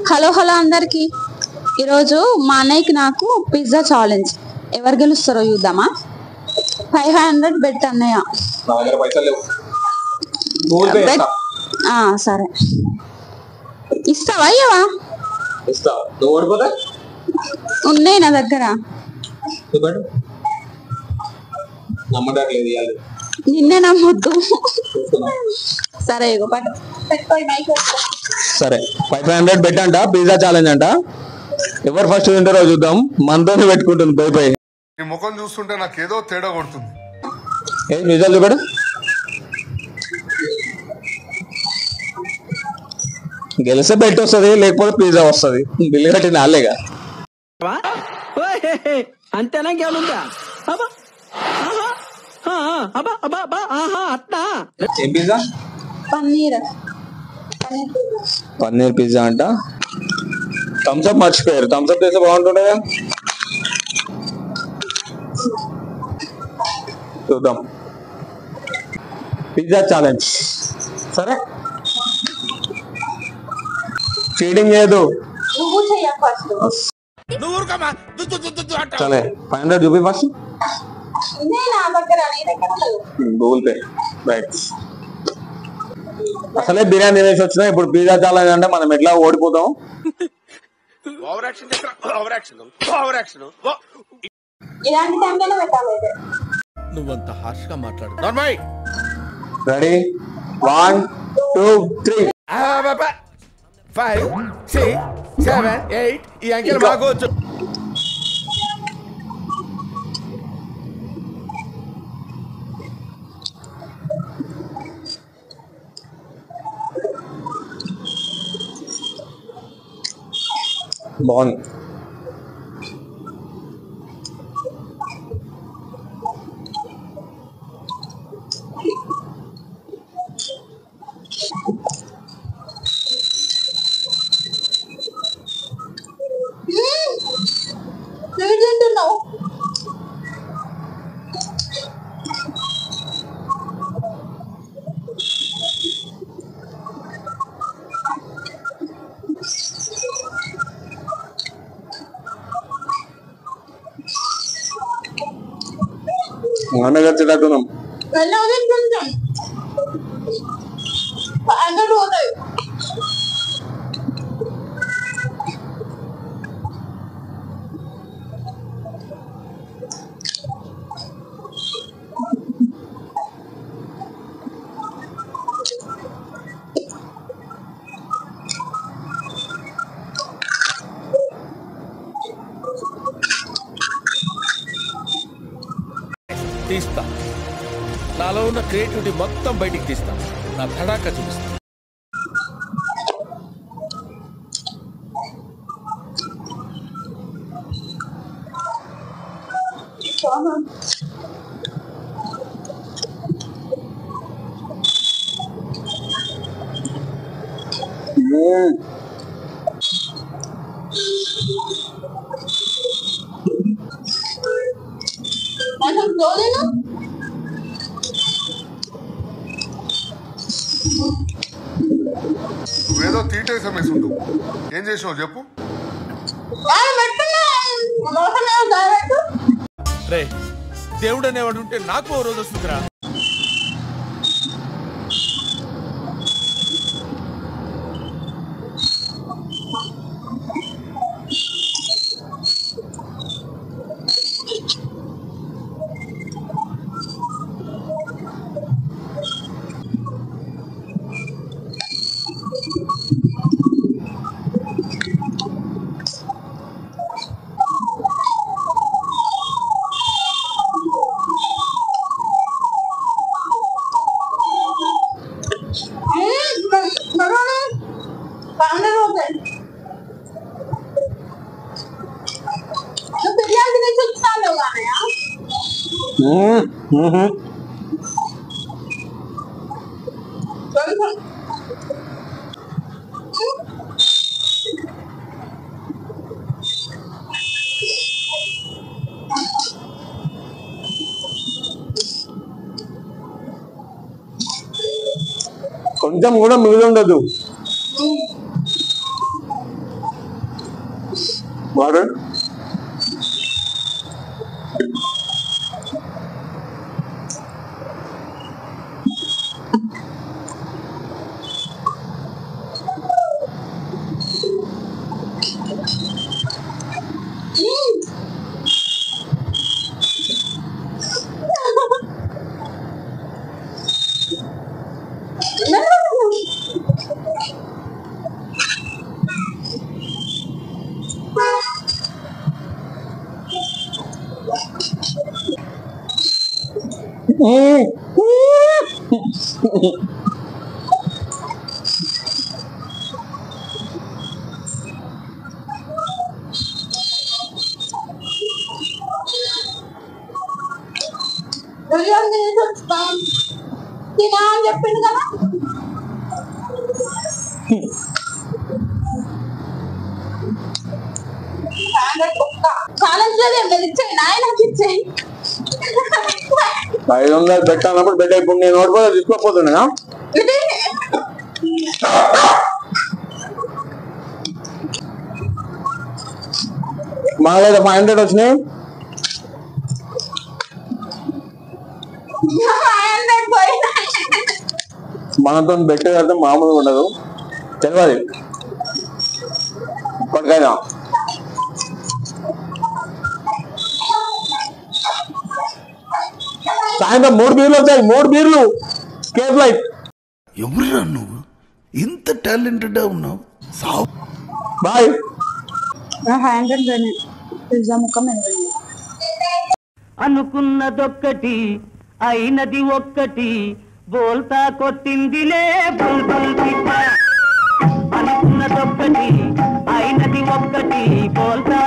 Hello hello అందరికి ఈరోజు మా అన్నయ్యకి నాకు పిజ్జా ఛాలెంజ్ ఎవరు గెలుస్తారో చూద్దామా 500 బెట్ అన్నయ్య సరే ఇస్తావా అయ్యవా ఉన్నాయి నా దగ్గర నిన్నే నమ్మొద్దు సరే ఇగో సరే 500 బెట్ అంట పిజ్జా ఛాలెంజ్ అంట ఎవరు ఫస్ట్ తింటారో చూద్దాం మనతోనే పెట్టుకుంటుంది పై పై నీ ముఖం చూస్తుంటే నాకేదో తేడా కొడుతుంది ఏ నిజాలు చూపడు గెలిస్తే బెట్ వస్తుంది లేకపోతే పిజ్జా వస్తుంది బిల్లు కట్టింది వాళ్ళేగా అంతేనా ఇంకేమనుందా ఏం పిజ్జా పన్నీర్ పిజ్జా అంట థమ్స్అప్ మర్చిపోయారు థమ్స్అప్ చేస్తే బాగుంటుండే చూద్దాం పిజ్జా ఛాలెంజ్ సరే చీటింగ్ చేయదు సరే 500 చూపి ఫస్ట్ గూగుల్ పే రైట్ అసలే బిర్యానీ వేసి వచ్చినా ఇప్పుడు పిజ్జా ఛాలెంజ్ అంటే మనం ఎట్లా ఓడిపోతాం నువ్వంత హార్ష్ గా మాట్లాడు రెడీ 1 2 3 5 6 7 8 ఈ అంకెలు మాకోవచ్చు బాగుంది అన్నగారు తింటున్నాం తీస్తా నాలో ఉన్న క్రియేటివిటీ మొత్తం బయటికి తీస్తా నా తడాక చూపిస్తా నువ్వేదో తీటేసాం వేసుండు ఏం చేసావు చెప్పు రే దేవుడు అనేవాడు ఉంటే నాకు ఓ రోజు వస్తుందిరా కొంచెం కూడా మిగిలి ఉండదు. వాటర్ తినా అని చెప్పిండు కదా. ఛాలెంజ్ లేదు, ఏం లేదు, ఇచ్చేయి నాయనకి ఇచ్చేయి. 500 పెట్టాలన్నప్పుడు పెట్ట. ఇప్పుడు నేను ఓడిపోతే తీసుకోకపోతున్నా. ఇది మాకైతే 500 వచ్చినాయి. మనతో బెట్ కడితే మామూలుగా ఉండదు, తెలియదు ఇప్పటికైనా. సాయంత్రం 3 బీర్లు వచ్చాయి, 3 బీర్లు కేఫ్ లైఫ్. ఎవరురా నువ్వు ఇంత టాలెంటెడ్ ఉన్నావు? బాయ్. 500 పిజ్జా ముఖం అనుకున్నదొక్కటి అయినది ఒక్కటి బోల్తా కొట్టిందిలే బుల్బుల్ పిట్ట. అనుకున్నదొక్కటి అయినది ఒక్కటి బోల్తా